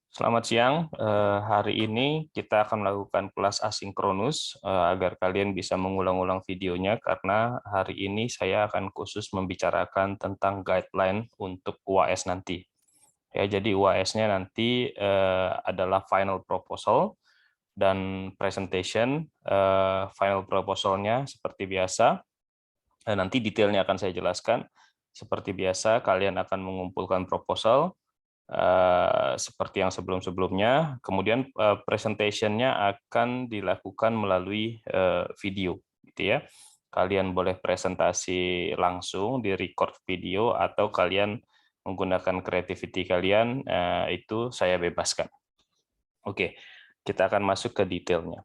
Selamat siang. Hari ini kita akan melakukan kelas asinkronus agar kalian bisa mengulang-ulang videonya karena hari ini saya akan khusus membicarakan tentang guideline untuk UAS nanti. Ya, jadi UAS-nya nanti adalah final proposal dan presentation. Final proposal-nya seperti biasa. Nanti detailnya akan saya jelaskan. Seperti biasa, kalian akan mengumpulkan proposal seperti yang sebelum-sebelumnya. Kemudian presentation-nya akan dilakukan melalui video, gitu ya. Kalian boleh presentasi langsung di record video atau kalian menggunakan creativity kalian, itu saya bebaskan. Oke, kita akan masuk ke detailnya.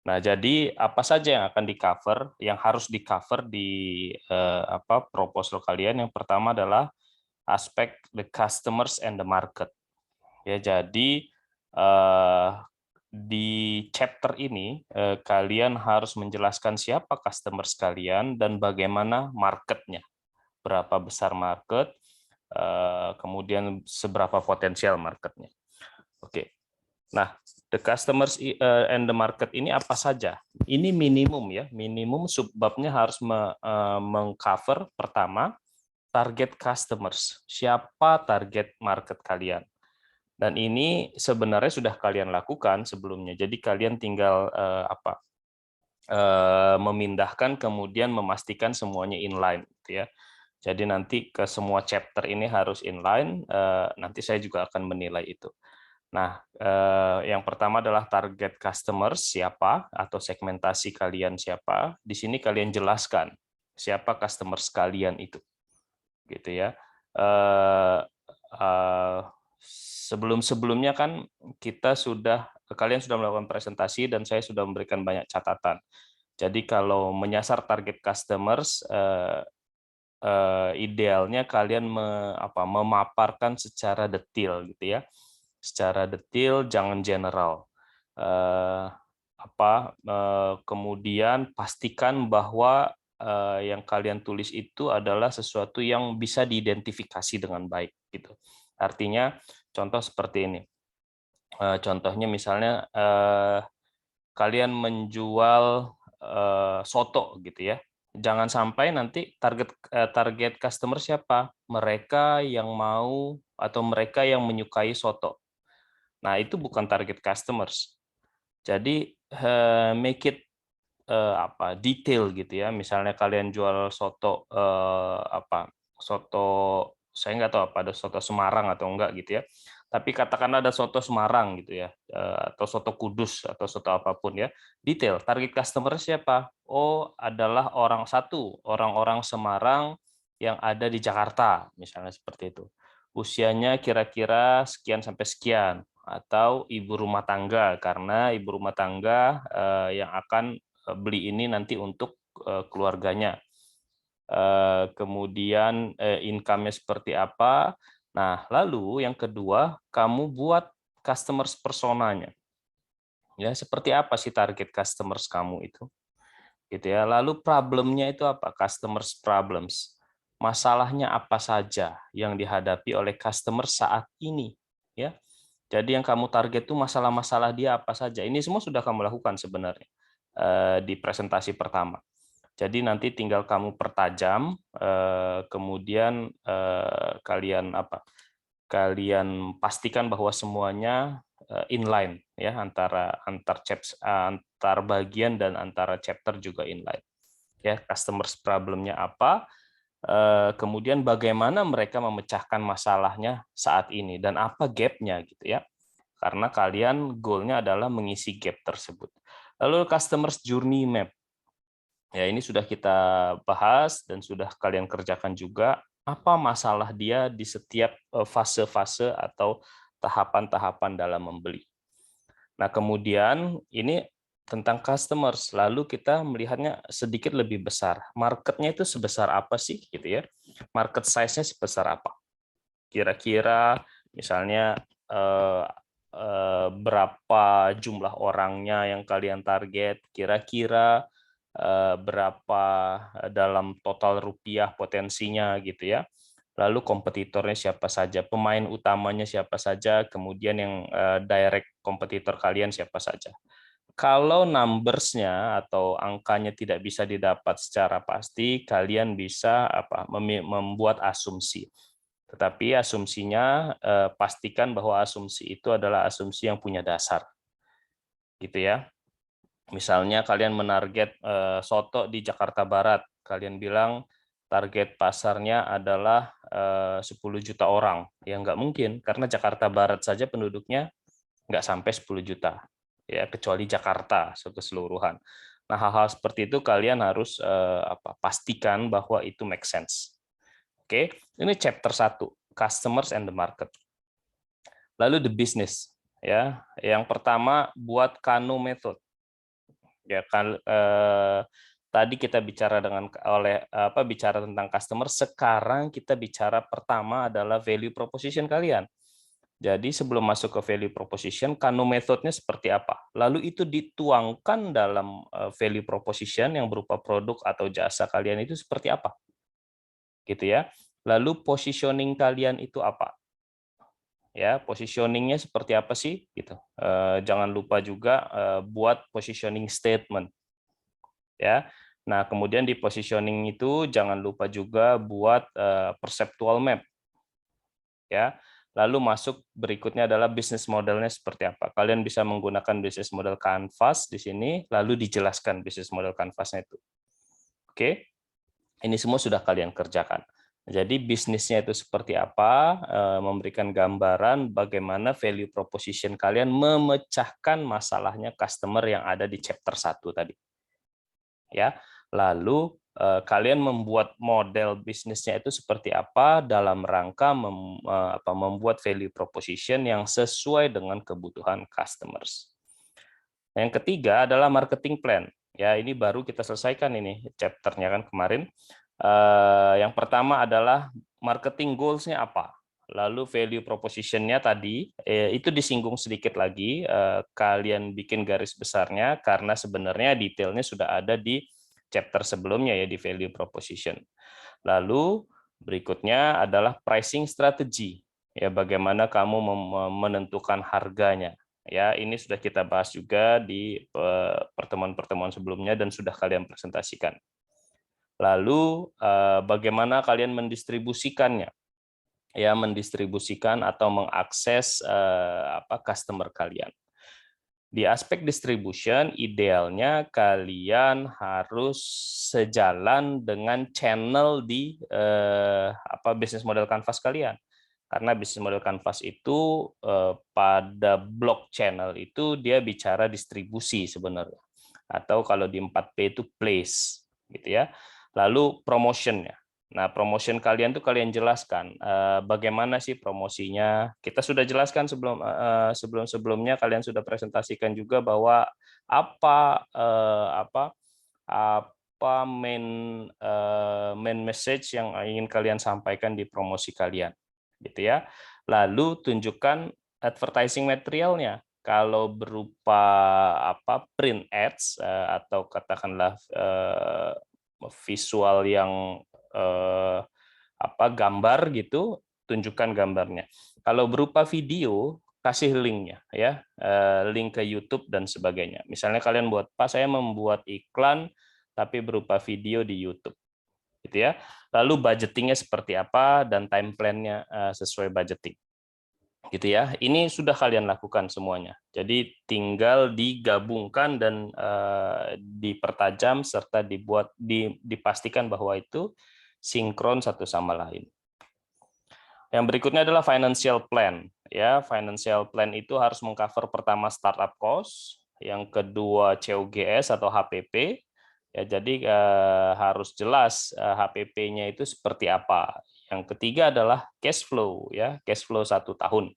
Nah, jadi apa saja yang akan di-cover, yang harus di-cover di proposal kalian? Yang pertama adalah aspek the customers and the market. Ya, jadi di chapter ini kalian harus menjelaskan siapa customers kalian dan bagaimana marketnya, berapa besar market, kemudian seberapa potensial marketnya. Oke. Nah, the customers and the market ini apa saja? Ini minimum ya, minimum subbabnya harus mengcover pertama target customers. Siapa target market kalian? Dan ini sebenarnya sudah kalian lakukan sebelumnya. Jadi kalian tinggal memindahkan kemudian memastikan semuanya inline, gitu ya. Jadi nanti ke semua chapter ini harus inline. Nanti saya juga akan menilai itu. Nah, yang pertama adalah target customers siapa atau segmentasi kalian siapa. Di sini kalian jelaskan siapa customers kalian itu, gitu ya. Sebelum-sebelumnya kan kalian sudah melakukan presentasi dan saya sudah memberikan banyak catatan. Jadi kalau menyasar target customers, idealnya kalian memaparkan secara detail, gitu ya. Secara detail, jangan general. Kemudian pastikan bahwa yang kalian tulis itu adalah sesuatu yang bisa diidentifikasi dengan baik, gitu. Artinya, contoh seperti ini. Contohnya misalnya kalian menjual soto, gitu ya. Jangan sampai nanti target customer siapa? Mereka yang mau atau mereka yang menyukai soto. Nah, itu bukan target customers. Jadi make it detail, gitu ya. Misalnya kalian jual soto soto, saya nggak tahu apa ada soto Semarang atau enggak, gitu ya. Tapi katakanlah ada soto Semarang, gitu ya, atau soto Kudus atau soto apapun ya. Detail, target customer siapa? Oh, adalah orang-orang Semarang yang ada di Jakarta, misalnya seperti itu. Usianya kira-kira sekian sampai sekian, atau ibu rumah tangga, karena ibu rumah tangga yang akan beli ini nanti untuk keluarganya. Kemudian income-nya seperti apa. Nah, lalu yang kedua, kamu buat customers personanya. Ya, seperti apa sih target customers kamu itu? Gitu ya. Lalu problemnya itu apa? Customers problems. Masalahnya apa saja yang dihadapi oleh customer saat ini, ya. Jadi yang kamu target itu masalah-masalah dia apa saja. Ini semua sudah kamu lakukan sebenarnya di presentasi pertama. Jadi nanti tinggal kamu pertajam, kemudian kalian pastikan bahwa semuanya inline ya, antar bagian dan antara chapter juga inline. Ya, customers problemnya apa? Kemudian bagaimana mereka memecahkan masalahnya saat ini dan apa gap-nya, gitu ya. Karena kalian goal-nya adalah mengisi gap tersebut. Lalu customers journey map. Ya, ini sudah kita bahas dan sudah kalian kerjakan juga. Apa masalah dia di setiap fase-fase atau tahapan-tahapan dalam membeli. Nah, kemudian ini tentang customers, lalu kita melihatnya sedikit lebih besar. Marketnya itu sebesar apa sih, gitu ya? Market size-nya sebesar apa? Kira-kira misalnya berapa jumlah orangnya yang kalian target, kira-kira berapa dalam total rupiah potensinya, gitu ya. lalu kompetitornya siapa saja, pemain utamanya siapa saja, kemudian yang direct kompetitor kalian siapa saja. Kalau numbers-nya atau angkanya tidak bisa didapat secara pasti, kalian bisa membuat asumsi. Tetapi asumsinya pastikan bahwa asumsi itu adalah asumsi yang punya dasar. Gitu ya. Misalnya kalian menarget soto di Jakarta Barat, kalian bilang target pasarnya adalah 10 juta orang. Ya nggak mungkin, karena Jakarta Barat saja penduduknya nggak sampai 10 juta, ya kecuali Jakarta keseluruhan. Nah, hal-hal seperti itu kalian harus pastikan bahwa itu make sense. Oke, ini chapter 1, customers and the market. Lalu the business, ya. Yang pertama buat Kano method. Ya kan tadi kita bicara bicara tentang customer, sekarang kita bicara pertama adalah value proposition kalian. Jadi sebelum masuk ke value proposition, Kano methodnya seperti apa? Lalu itu dituangkan dalam value proposition yang berupa produk atau jasa kalian itu seperti apa? Gitu ya. Lalu positioning kalian itu apa? Ya, positioningnya seperti apa sih? Gitu. Jangan lupa juga buat positioning statement. Ya. Nah, kemudian di positioning itu jangan lupa juga buat perceptual map. Ya. Lalu masuk berikutnya adalah bisnis modelnya seperti apa. Kalian bisa menggunakan bisnis model Canvas di sini, lalu dijelaskan bisnis model Canvasnya itu. Oke, ini semua sudah kalian kerjakan. Jadi bisnisnya itu seperti apa, memberikan gambaran bagaimana value proposition kalian memecahkan masalahnya customer yang ada di chapter 1 tadi. Ya, lalu kalian membuat model bisnisnya itu seperti apa dalam rangka membuat value proposition yang sesuai dengan kebutuhan customers. Yang ketiga adalah marketing plan. Ya, ini baru kita selesaikan ini chapternya kan kemarin. Yang pertama adalah marketing goals-nya apa. Lalu value proposition-nya tadi itu disinggung sedikit lagi. Kalian bikin garis besarnya karena sebenarnya detailnya sudah ada di chapter sebelumnya ya di value proposition. Lalu berikutnya adalah pricing strategy. Ya, bagaimana kamu menentukan harganya. Ya, ini sudah kita bahas juga di pertemuan-pertemuan sebelumnya dan sudah kalian presentasikan. Lalu bagaimana kalian mendistribusikannya? Ya, mendistribusikan atau mengakses customer kalian. Di aspek distribution, idealnya kalian harus sejalan dengan channel di bisnis model Canvas kalian. Karena bisnis model Canvas itu pada blok channel itu dia bicara distribusi sebenarnya. Atau kalau di 4P itu place, gitu ya. Lalu promotion-nya. Nah, promotion kalian tuh kalian jelaskan bagaimana sih promosinya. Kita sudah jelaskan sebelum-sebelumnya, kalian sudah presentasikan juga bahwa apa main message yang ingin kalian sampaikan di promosi kalian, gitu ya. Lalu tunjukkan advertising materialnya. Kalau berupa print ads atau katakanlah visual yang gambar gitu, tunjukkan gambarnya. Kalau berupa video, kasih linknya ya, link ke YouTube dan sebagainya. Misalnya kalian buat, Pak, saya membuat iklan tapi berupa video di YouTube, gitu ya. Lalu budgetingnya seperti apa dan time plan-nya sesuai budgeting, gitu ya. Ini sudah kalian lakukan semuanya. Jadi tinggal digabungkan dan dipertajam serta dipastikan bahwa itu sinkron satu sama lain. Yang berikutnya adalah financial plan. Ya, financial plan itu harus mengcover pertama startup cost, yang kedua COGS atau HPP. Ya, jadi harus jelas HPP-nya itu seperti apa. Yang ketiga adalah cash flow, ya, cash flow 1 tahun.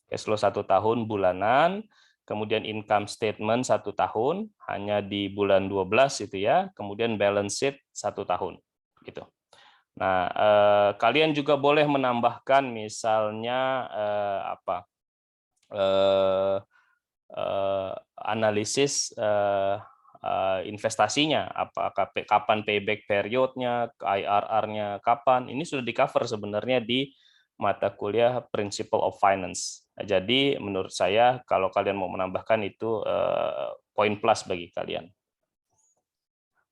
Cash flow 1 tahun bulanan, kemudian income statement 1 tahun hanya di bulan 12 itu ya, kemudian balance sheet 1 tahun gitu. Nah, kalian juga boleh menambahkan misalnya analisis investasinya, kapan payback periodnya, IRR-nya kapan, ini sudah di-cover sebenarnya di mata kuliah Principle of Finance. Jadi menurut saya kalau kalian mau menambahkan itu poin plus bagi kalian.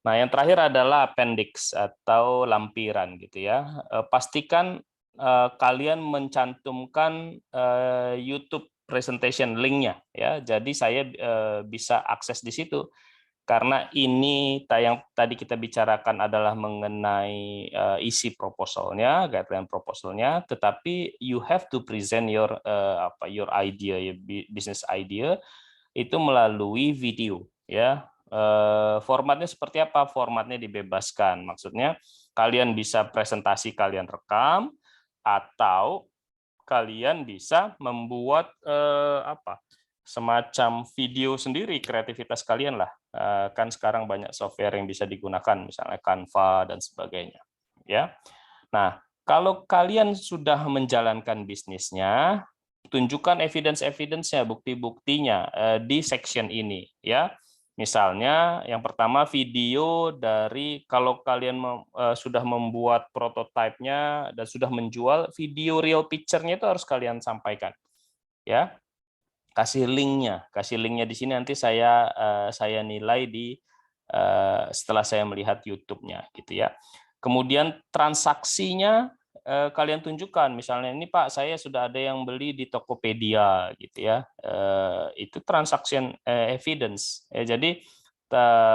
Nah, yang terakhir adalah appendix atau lampiran gitu ya. Pastikan kalian mencantumkan YouTube presentation link-nya ya. Jadi saya bisa akses di situ. Karena ini yang tadi kita bicarakan adalah mengenai isi proposalnya, guideline proposalnya, tetapi you have to present your idea, your business idea itu melalui video ya. Formatnya seperti apa? Formatnya dibebaskan. Maksudnya kalian bisa presentasi kalian rekam atau kalian bisa membuat semacam video sendiri, kreativitas kalian lah. Kan sekarang banyak software yang bisa digunakan, misalnya Canva dan sebagainya. Ya. Nah, kalau kalian sudah menjalankan bisnisnya, tunjukkan evidence-nya, bukti-buktinya di section ini. Ya. Misalnya, yang pertama video dari kalau kalian sudah membuat prototipenya dan sudah menjual, video real picture-nya itu harus kalian sampaikan. Ya, kasih linknya di sini nanti saya nilai setelah saya melihat YouTube-nya gitu ya. Kemudian transaksinya kalian tunjukkan, misalnya ini Pak saya sudah ada yang beli di Tokopedia gitu ya, itu transaction evidence ya. Jadi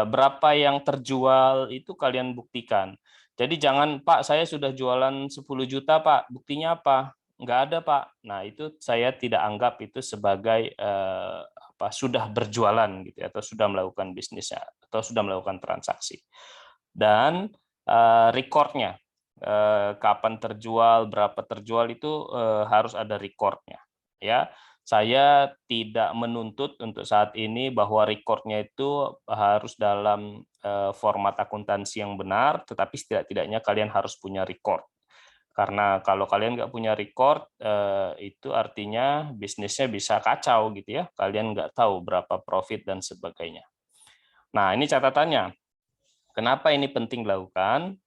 berapa yang terjual itu kalian buktikan. Jadi jangan Pak saya sudah jualan 10 juta Pak, buktinya apa? Nggak ada Pak. Nah itu saya tidak anggap itu sebagai sudah berjualan gitu atau sudah melakukan bisnisnya atau sudah melakukan transaksi. Dan recordnya kapan terjual, berapa terjual itu harus ada recordnya. Ya, saya tidak menuntut untuk saat ini bahwa recordnya itu harus dalam format akuntansi yang benar, tetapi setidak-tidaknya kalian harus punya record. Karena kalau kalian nggak punya record, itu artinya bisnisnya bisa kacau gitu ya. Kalian nggak tahu berapa profit dan sebagainya. Nah, ini catatannya. Kenapa ini penting dilakukan?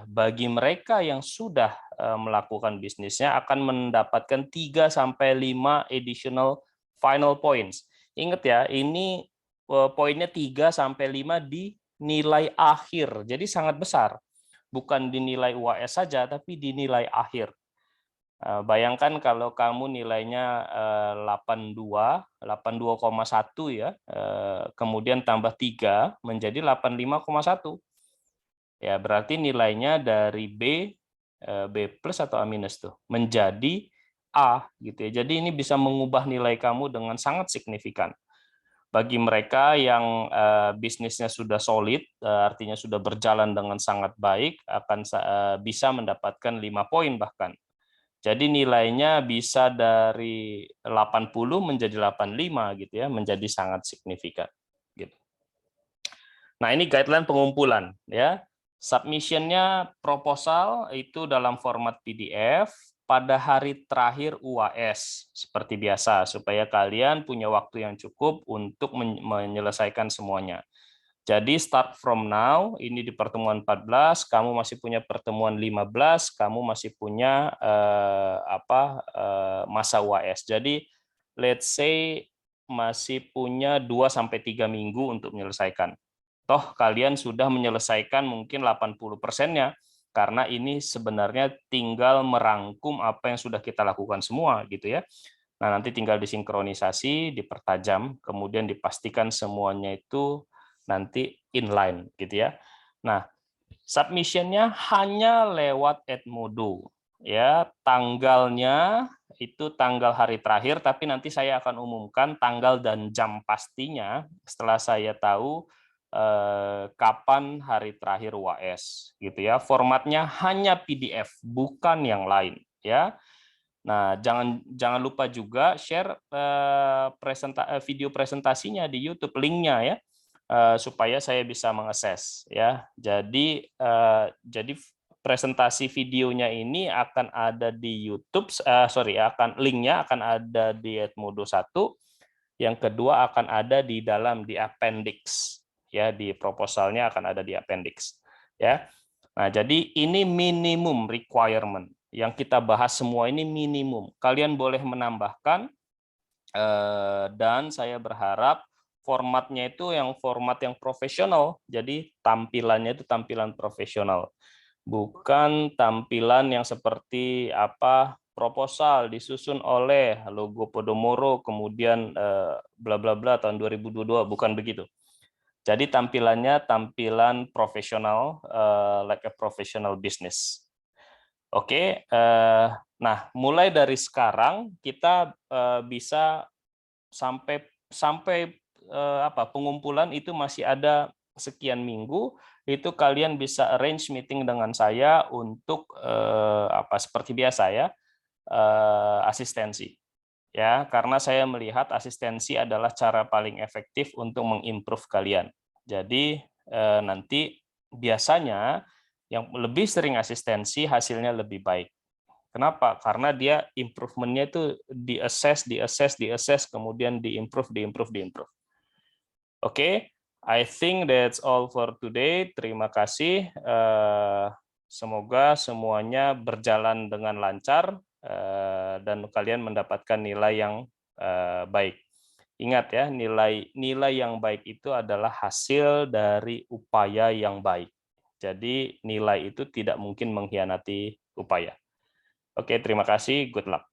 Bagi mereka yang sudah melakukan bisnisnya akan mendapatkan 3-5 additional final points. Ingat ya, ini poinnya 3-5 di nilai akhir. Jadi sangat besar. Bukan dinilai UAS saja, tapi dinilai akhir. Bayangkan kalau kamu nilainya 82,1 ya, kemudian tambah 3 menjadi 85,1. Ya, berarti nilainya dari B plus atau A minus tuh menjadi A gitu ya. Jadi ini bisa mengubah nilai kamu dengan sangat signifikan. Bagi mereka yang bisnisnya sudah solid, artinya sudah berjalan dengan sangat baik, akan bisa mendapatkan 5 poin bahkan. Jadi nilainya bisa dari 80 menjadi 85 gitu ya, menjadi sangat signifikan. Gitu. Nah ini guideline pengumpulan ya. Submission-nya proposal itu dalam format PDF pada hari terakhir UAS seperti biasa supaya kalian punya waktu yang cukup untuk menyelesaikan semuanya. Jadi start from now, ini di pertemuan 14, kamu masih punya pertemuan 15, kamu masih punya masa UAS. Jadi let's say masih punya 2-3 minggu untuk menyelesaikan. Toh kalian sudah menyelesaikan mungkin 80%-nya, karena ini sebenarnya tinggal merangkum apa yang sudah kita lakukan semua gitu ya. Nah, nanti tinggal disinkronisasi, dipertajam, kemudian dipastikan semuanya itu nanti inline gitu ya. Nah, submission-nya hanya lewat Edmodo ya, tanggalnya itu tanggal hari terakhir, tapi nanti saya akan umumkan tanggal dan jam pastinya setelah saya tahu kapan hari terakhir UAS gitu ya. Formatnya hanya PDF, bukan yang lain ya. Nah, jangan lupa juga share video presentasinya di YouTube, linknya ya, supaya saya bisa mengakses ya. Jadi presentasi videonya ini akan ada di YouTube, linknya akan ada di Edmodo 1. Yang kedua akan ada di dalam di appendix, ya, di proposalnya akan ada di appendix, ya. Nah, jadi ini minimum requirement yang kita bahas semua ini minimum. Kalian boleh menambahkan dan saya berharap formatnya itu yang format yang profesional. Jadi tampilannya itu tampilan profesional. Bukan tampilan yang seperti apa proposal disusun oleh logo Podomoro kemudian bla bla bla tahun 2022, bukan begitu. Jadi tampilannya tampilan profesional, like a professional business. Oke, nah mulai dari sekarang kita bisa sampai sampai pengumpulan itu masih ada sekian minggu, itu kalian bisa arrange meeting dengan saya untuk seperti biasa ya, asistensi. Ya, karena saya melihat asistensi adalah cara paling efektif untuk mengimprove kalian. Jadi nanti biasanya yang lebih sering asistensi hasilnya lebih baik. Kenapa? Karena dia improvementnya itu di-assess, kemudian di-improve. Oke, I think that's all for today. Terima kasih. Semoga semuanya berjalan dengan lancar dan kalian mendapatkan nilai yang baik. Ingat ya, nilai yang baik itu adalah hasil dari upaya yang baik. Jadi nilai itu tidak mungkin mengkhianati upaya. Oke, terima kasih. Good luck.